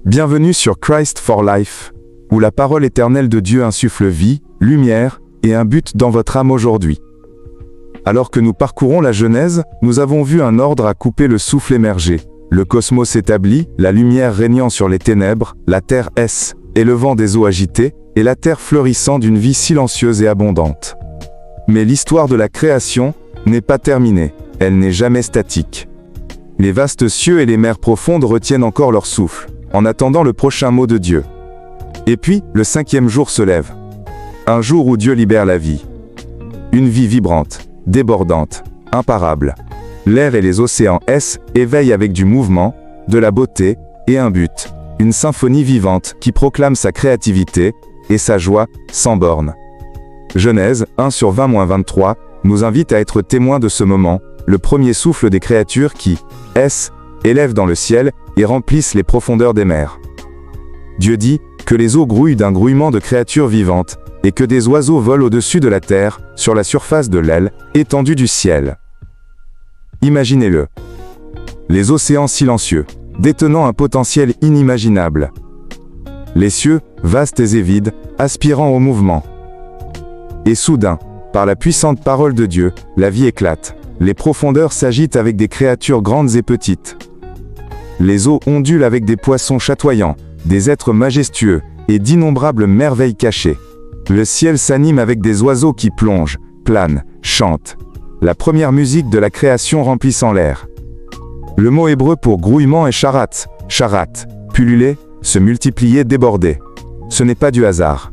Bienvenue sur Christ for Life, où la parole éternelle de Dieu insuffle vie, lumière et un but dans votre âme aujourd'hui. Alors que nous parcourons la Genèse, nous avons vu un ordre à couper le souffle émerger. Le cosmos établi, la lumière régnant sur les ténèbres, la terre élevant des eaux agitées, et la terre fleurissant d'une vie silencieuse et abondante. Mais l'histoire de la création n'est pas terminée, elle n'est jamais statique. Les vastes cieux et les mers profondes retiennent encore leur souffle, en attendant le prochain mot de Dieu. Et puis, le 5e jour se lève. Un jour où Dieu libère la vie. Une vie vibrante, débordante, imparable. L'air et les océans éveillent avec du mouvement, de la beauté et un but. Une symphonie vivante qui proclame sa créativité et sa joie sans borne. Genèse 1/20-23 nous invite à être témoins de ce moment, le premier souffle des créatures qui élèvent dans le ciel et remplissent les profondeurs des mers. Dieu dit que les eaux grouillent d'un grouillement de créatures vivantes, et que des oiseaux volent au-dessus de la terre, sur la surface de l'aile, étendue du ciel. Imaginez-le. Les océans silencieux, détenant un potentiel inimaginable. Les cieux, vastes et vides, aspirant au mouvement. Et soudain, par la puissante parole de Dieu, la vie éclate. Les profondeurs s'agitent avec des créatures grandes et petites. Les eaux ondulent avec des poissons chatoyants, des êtres majestueux, et d'innombrables merveilles cachées. Le ciel s'anime avec des oiseaux qui plongent, planent, chantent. La première musique de la création remplissant l'air. Le mot hébreu pour grouillement est charat, pulluler, se multiplier, déborder. Ce n'est pas du hasard.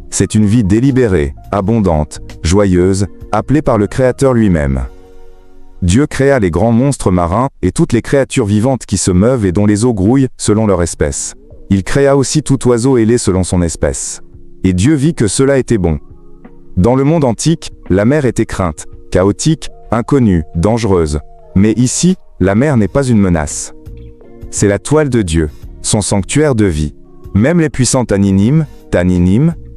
C'est une vie délibérée, abondante, joyeuse, appelée par le Créateur lui-même. Dieu créa les grands monstres marins et toutes les créatures vivantes qui se meuvent et dont les eaux grouillent selon leur espèce. Il créa aussi tout oiseau ailé selon son espèce. Et Dieu vit que cela était bon. Dans le monde antique, la mer était crainte, chaotique, inconnue, dangereuse. Mais ici, la mer n'est pas une menace. C'est la toile de Dieu, son sanctuaire de vie. Même les puissants tanninim,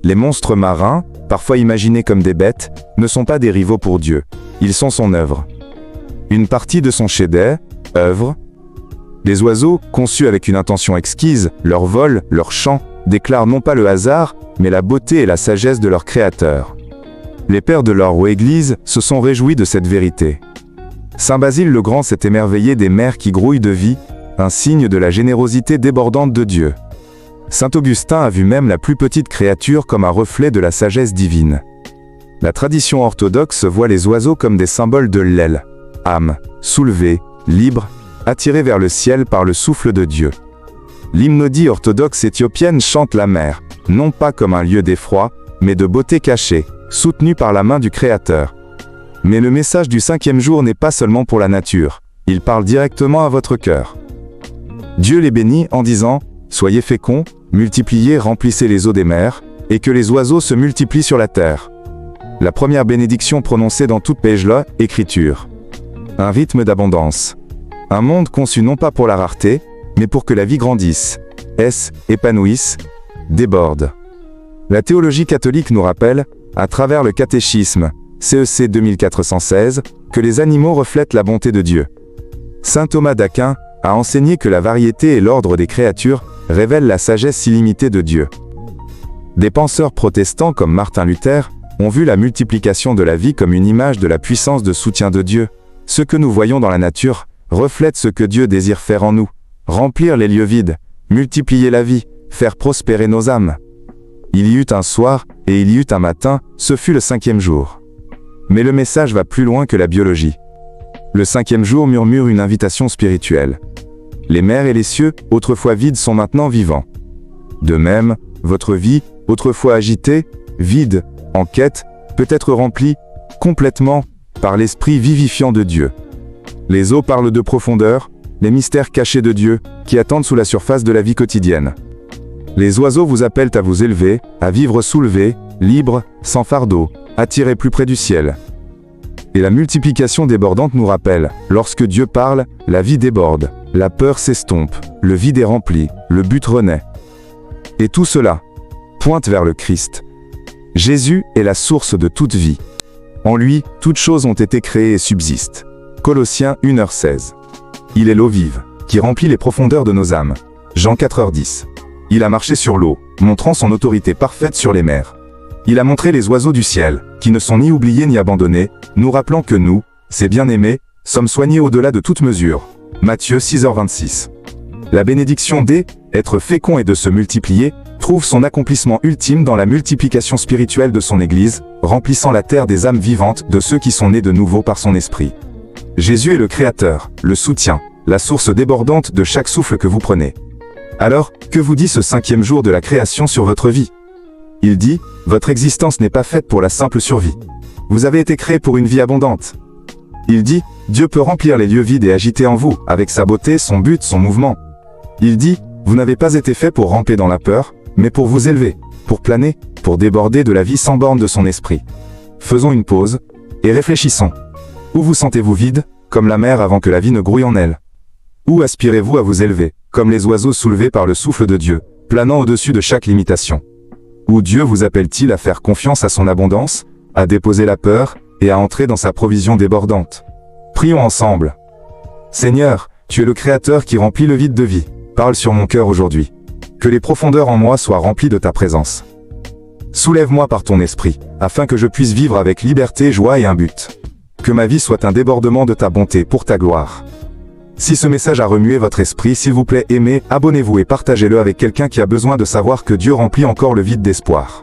les monstres marins, parfois imaginés comme des bêtes, ne sont pas des rivaux pour Dieu. Ils sont son œuvre. Une partie de son chef-d'œuvre. Les oiseaux, conçus avec une intention exquise, leur vol, leur chant, déclarent non pas le hasard, mais la beauté et la sagesse de leur Créateur. Les pères de l'Or ou Église se sont réjouis de cette vérité. Saint Basile le Grand s'est émerveillé des mers qui grouillent de vie, un signe de la générosité débordante de Dieu. Saint Augustin a vu même la plus petite créature comme un reflet de la sagesse divine. La tradition orthodoxe voit les oiseaux comme des symboles de l'aile. Âme, soulevée, libre, attirée vers le ciel par le souffle de Dieu. L'hymnodie orthodoxe éthiopienne chante la mer, non pas comme un lieu d'effroi, mais de beauté cachée, soutenue par la main du Créateur. Mais le message du 5e jour n'est pas seulement pour la nature, il parle directement à votre cœur. Dieu les bénit en disant « Soyez féconds, multipliez, remplissez les eaux des mers, et que les oiseaux se multiplient sur la terre. » La première bénédiction prononcée dans toute Pejla, écriture. Un rythme d'abondance. Un monde conçu non pas pour la rareté, mais pour que la vie grandisse, épanouisse, déborde. La théologie catholique nous rappelle, à travers le catéchisme, CEC 2416, que les animaux reflètent la bonté de Dieu. Saint Thomas d'Aquin a enseigné que la variété et l'ordre des créatures révèlent la sagesse illimitée de Dieu. Des penseurs protestants comme Martin Luther ont vu la multiplication de la vie comme une image de la puissance de soutien de Dieu. Ce que nous voyons dans la nature reflète ce que Dieu désire faire en nous. Remplir les lieux vides, multiplier la vie, faire prospérer nos âmes. Il y eut un soir, et il y eut un matin, ce fut le 5e jour. Mais le message va plus loin que la biologie. Le 5e jour murmure une invitation spirituelle. Les mers et les cieux, autrefois vides, sont maintenant vivants. De même, votre vie, autrefois agitée, vide, en quête, peut être remplie, complètement, par l'esprit vivifiant de Dieu. Les eaux parlent de profondeur, les mystères cachés de Dieu, qui attendent sous la surface de la vie quotidienne. Les oiseaux vous appellent à vous élever, à vivre soulevés, libres, sans fardeau, attirés plus près du ciel. Et la multiplication débordante nous rappelle, lorsque Dieu parle, la vie déborde, la peur s'estompe, le vide est rempli, le but renaît. Et tout cela pointe vers le Christ. Jésus est la source de toute vie. En lui, toutes choses ont été créées et subsistent. Colossiens 1h16. Il est l'eau vive, qui remplit les profondeurs de nos âmes. Jean 4h10. Il a marché sur l'eau, montrant son autorité parfaite sur les mers. Il a montré les oiseaux du ciel, qui ne sont ni oubliés ni abandonnés, nous rappelant que nous, ses bien-aimés, sommes soignés au-delà de toute mesure. Matthieu 6h26. La bénédiction être fécond et de se multiplier, trouve son accomplissement ultime dans la multiplication spirituelle de son Église, remplissant la terre des âmes vivantes de ceux qui sont nés de nouveau par son esprit. Jésus est le Créateur, le soutien, la source débordante de chaque souffle que vous prenez. Alors, que vous dit ce 5e jour de la création sur votre vie? Il dit, votre existence n'est pas faite pour la simple survie. Vous avez été créé pour une vie abondante. Il dit, Dieu peut remplir les lieux vides et agités en vous, avec sa beauté, son but, son mouvement. Il dit, vous n'avez pas été fait pour ramper dans la peur, mais pour vous élever, pour planer, pour déborder de la vie sans borne de son esprit. Faisons une pause, et réfléchissons. Où vous sentez-vous vide, comme la mer avant que la vie ne grouille en elle? Où aspirez-vous à vous élever, comme les oiseaux soulevés par le souffle de Dieu, planant au-dessus de chaque limitation? Où Dieu vous appelle-t-il à faire confiance à son abondance, à déposer la peur, et à entrer dans sa provision débordante? Prions ensemble. Seigneur, tu es le Créateur qui remplit le vide de vie. Parle sur mon cœur aujourd'hui. Que les profondeurs en moi soient remplies de ta présence. Soulève-moi par ton esprit, afin que je puisse vivre avec liberté, joie et un but. Que ma vie soit un débordement de ta bonté pour ta gloire. Si ce message a remué votre esprit, s'il vous plaît, aimez, abonnez-vous et partagez-le avec quelqu'un qui a besoin de savoir que Dieu remplit encore le vide d'espoir.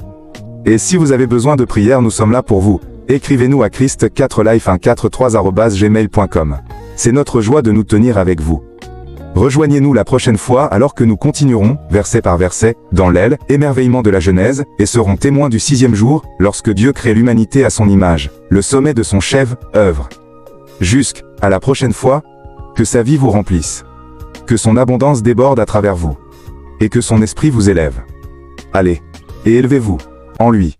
Et si vous avez besoin de prière, nous sommes là pour vous. Écrivez-nous à christ4life143@gmail.com. C'est notre joie de nous tenir avec vous. Rejoignez-nous la prochaine fois alors que nous continuerons, verset par verset, dans l'aile, émerveillement de la Genèse, et serons témoins du 6e jour, lorsque Dieu crée l'humanité à son image, le sommet de son chef-œuvre. Jusqu'à la prochaine fois, que sa vie vous remplisse. Que son abondance déborde à travers vous. Et que son esprit vous élève. Allez, et élevez-vous, en lui.